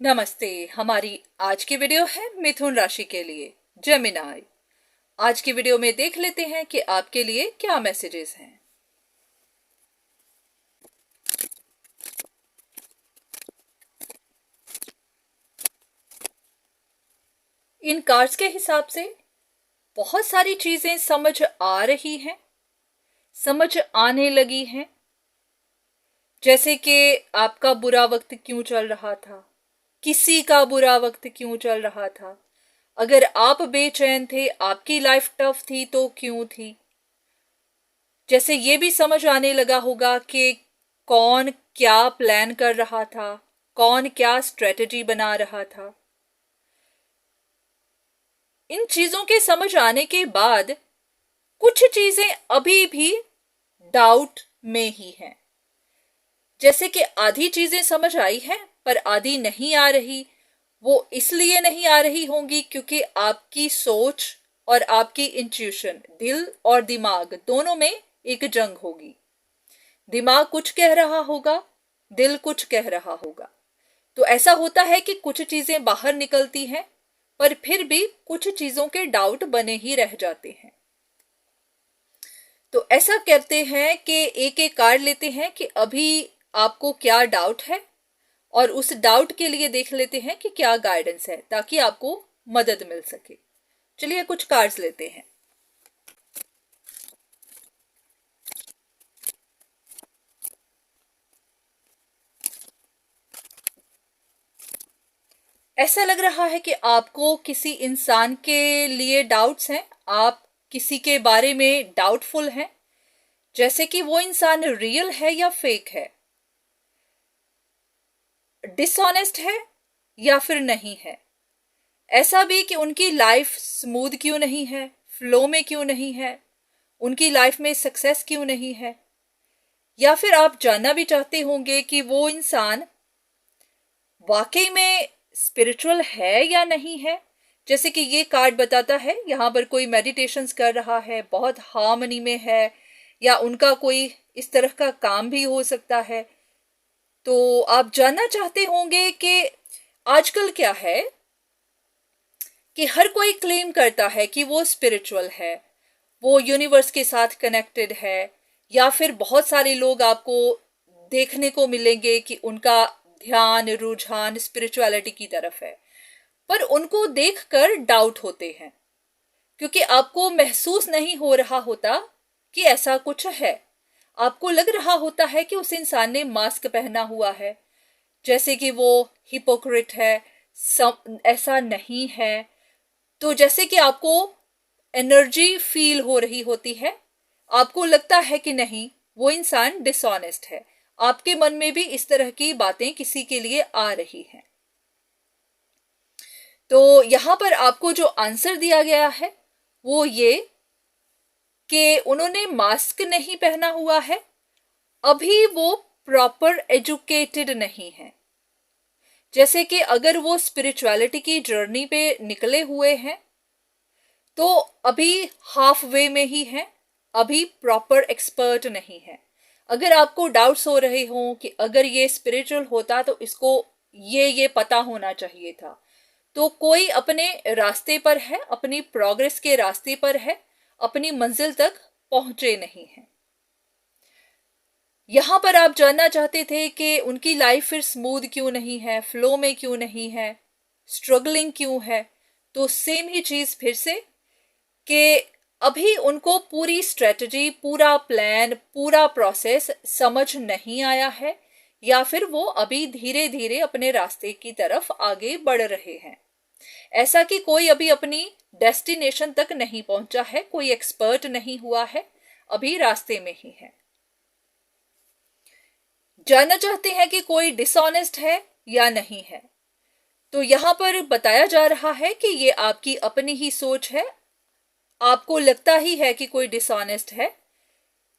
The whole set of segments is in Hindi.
नमस्ते। हमारी आज की वीडियो है मिथुन राशि के लिए, जेमिनाई। आज की वीडियो में देख लेते हैं कि आपके लिए क्या मैसेजेस हैं। इन कार्ड्स के हिसाब से बहुत सारी चीजें समझ आ रही हैं, समझ आने लगी हैं। जैसे कि आपका बुरा वक्त क्यों चल रहा था, किसी का बुरा वक्त क्यों चल रहा था, अगर आप बेचैन थे, आपकी लाइफ टफ थी तो क्यों थी। जैसे ये भी समझ आने लगा होगा कि कौन क्या प्लान कर रहा था, कौन क्या स्ट्रेटजी बना रहा था। इन चीजों के समझ आने के बाद कुछ चीजें अभी भी डाउट में ही हैं। जैसे कि आधी चीजें समझ आई हैं पर आधी नहीं आ रही। वो इसलिए नहीं आ रही होंगी क्योंकि आपकी सोच और आपकी इंट्यूशन, दिल और दिमाग दोनों में एक जंग होगी। दिमाग कुछ कह रहा होगा, दिल कुछ कह रहा होगा। तो ऐसा होता है कि कुछ चीजें बाहर निकलती हैं पर फिर भी कुछ चीजों के डाउट बने ही रह जाते हैं। तो ऐसा करते हैं कि एक एक कार्ड लेते हैं कि अभी आपको क्या डाउट है और उस डाउट के लिए देख लेते हैं कि क्या गाइडेंस है ताकि आपको मदद मिल सके। चलिए कुछ कार्ड्स लेते हैं। ऐसा लग रहा है कि आपको किसी इंसान के लिए डाउट्स हैं, आप किसी के बारे में डाउटफुल हैं। जैसे कि वो इंसान रियल है या फेक है, डिसऑनेस्ट है या फिर नहीं है। ऐसा भी कि उनकी लाइफ स्मूथ क्यों नहीं है, फ्लो में क्यों नहीं है, उनकी लाइफ में सक्सेस क्यों नहीं है। या फिर आप जानना भी चाहते होंगे कि वो इंसान वाकई में स्पिरिचुअल है या नहीं है। जैसे कि ये कार्ड बताता है यहाँ पर कोई मेडिटेशंस कर रहा है, बहुत हार्मनी में है, या उनका कोई इस तरह का काम भी हो सकता है। तो आप जानना चाहते होंगे कि आजकल क्या है कि हर कोई क्लेम करता है कि वो स्पिरिचुअल है, वो यूनिवर्स के साथ कनेक्टेड है, या फिर बहुत सारे लोग आपको देखने को मिलेंगे कि उनका ध्यान, रुझान स्पिरिचुअलिटी की तरफ है, पर उनको देखकर डाउट होते हैं क्योंकि आपको महसूस नहीं हो रहा होता कि ऐसा कुछ है। आपको लग रहा होता है कि उस इंसान ने मास्क पहना हुआ है, जैसे कि वो हिपोक्रेट है, ऐसा नहीं है। तो जैसे कि आपको एनर्जी फील हो रही होती है, आपको लगता है कि नहीं, वो इंसान डिसऑनेस्ट है। आपके मन में भी इस तरह की बातें किसी के लिए आ रही हैं। तो यहां पर आपको जो आंसर दिया गया है वो ये कि उन्होंने मास्क नहीं पहना हुआ है, अभी वो प्रॉपर एजुकेटेड नहीं है। जैसे कि अगर वो स्पिरिचुअलिटी की जर्नी पे निकले हुए हैं तो अभी हाफ वे में ही हैं, अभी प्रॉपर एक्सपर्ट नहीं है। अगर आपको डाउट्स हो रहे हों कि अगर ये स्पिरिचुअल होता तो इसको ये पता होना चाहिए था, तो कोई अपने रास्ते पर है, अपनी प्रोग्रेस के रास्ते पर है, अपनी मंजिल तक पहुंचे नहीं है। यहां पर आप जानना चाहते थे कि उनकी लाइफ फिर स्मूथ क्यों नहीं है, फ्लो में क्यों नहीं है, स्ट्रगलिंग क्यों है। तो सेम ही चीज फिर से कि अभी उनको पूरी स्ट्रेटजी, पूरा प्लान, पूरा प्रोसेस समझ नहीं आया है, या फिर वो अभी धीरे धीरे अपने रास्ते की तरफ आगे बढ़ रहे हैं। ऐसा कि कोई अभी अपनी डेस्टिनेशन तक नहीं पहुंचा है, कोई एक्सपर्ट नहीं हुआ है, अभी रास्ते में ही है। जानना चाहते हैं कि कोई डिसऑनेस्ट है या नहीं है। तो यहां पर बताया जा रहा है कि ये आपकी अपनी ही सोच है, आपको लगता ही है कि कोई डिसऑनेस्ट है।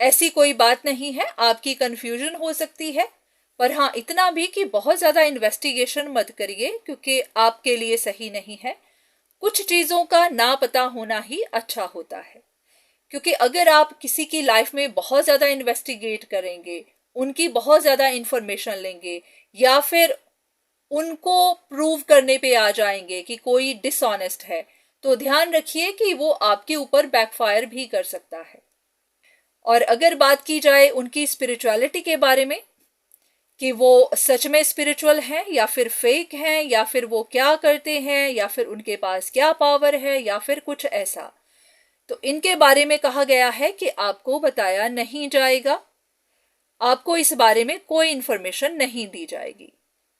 ऐसी कोई बात नहीं है, आपकी कंफ्यूजन हो सकती है, पर हाँ इतना भी कि बहुत ज्यादा इन्वेस्टिगेशन मत करिए क्योंकि आपके लिए सही नहीं है। कुछ चीजों का ना पता होना ही अच्छा होता है, क्योंकि अगर आप किसी की लाइफ में बहुत ज्यादा इन्वेस्टिगेट करेंगे, उनकी बहुत ज्यादा इंफॉर्मेशन लेंगे, या फिर उनको प्रूव करने पे आ जाएंगे कि कोई डिसऑनेस्ट है, तो ध्यान रखिए कि वो आपके ऊपर बैकफायर भी कर सकता है। और अगर बात की जाए उनकी स्पिरिचुअलिटी के बारे में कि वो सच में स्पिरिचुअल हैं या फिर फेक हैं, या फिर वो क्या करते हैं, या फिर उनके पास क्या पावर है, या फिर कुछ ऐसा, तो इनके बारे में कहा गया है कि आपको बताया नहीं जाएगा, आपको इस बारे में कोई इंफॉर्मेशन नहीं दी जाएगी,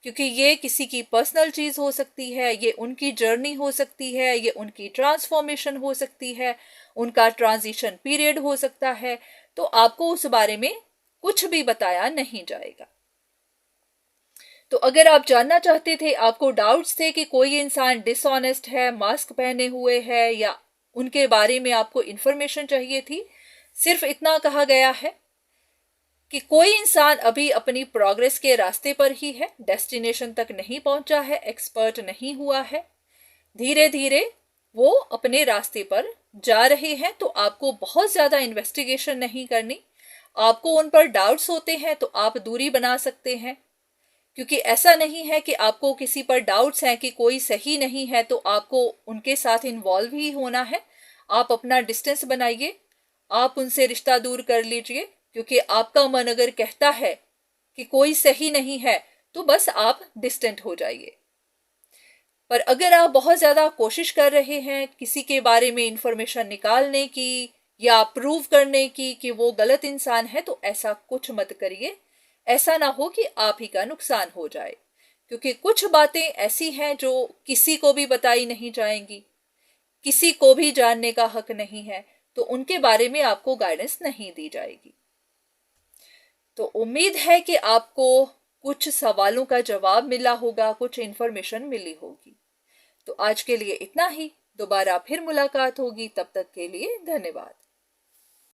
क्योंकि ये किसी की पर्सनल चीज हो सकती है, ये उनकी जर्नी हो सकती है, ये उनकी ट्रांसफॉर्मेशन हो सकती है, उनका ट्रांजिशन पीरियड हो सकता है, तो आपको उस बारे में कुछ भी बताया नहीं जाएगा। तो अगर आप जानना चाहते थे, आपको डाउट्स थे कि कोई इंसान डिसऑनेस्ट है, मास्क पहने हुए है, या उनके बारे में आपको इंफॉर्मेशन चाहिए थी, सिर्फ इतना कहा गया है कि कोई इंसान अभी अपनी प्रोग्रेस के रास्ते पर ही है, डेस्टिनेशन तक नहीं पहुंचा है, एक्सपर्ट नहीं हुआ है, धीरे धीरे वो अपने रास्ते पर जा रहे हैं। तो आपको बहुत ज्यादा इन्वेस्टिगेशन नहीं करनी। आपको उन पर डाउट्स होते हैं तो आप दूरी बना सकते हैं, क्योंकि ऐसा नहीं है कि आपको किसी पर डाउट्स हैं कि कोई सही नहीं है तो आपको उनके साथ इन्वॉल्व ही होना है। आप अपना डिस्टेंस बनाइए, आप उनसे रिश्ता दूर कर लीजिए, क्योंकि आपका मन अगर कहता है कि कोई सही नहीं है तो बस आप डिस्टेंट हो जाइए। पर अगर आप बहुत ज्यादा कोशिश कर रहे हैं किसी के बारे में इंफॉर्मेशन निकालने की या प्रूव करने की कि वो गलत इंसान है, तो ऐसा कुछ मत करिए। ऐसा ना हो कि आप ही का नुकसान हो जाए, क्योंकि कुछ बातें ऐसी हैं जो किसी को भी बताई नहीं जाएंगी, किसी को भी जानने का हक नहीं है, तो उनके बारे में आपको गाइडेंस नहीं दी जाएगी। तो उम्मीद है कि आपको कुछ सवालों का जवाब मिला होगा, कुछ इन्फॉर्मेशन मिली होगी। तो आज के लिए इतना ही, दोबारा फिर मुलाकात होगी, तब तक के लिए धन्यवाद।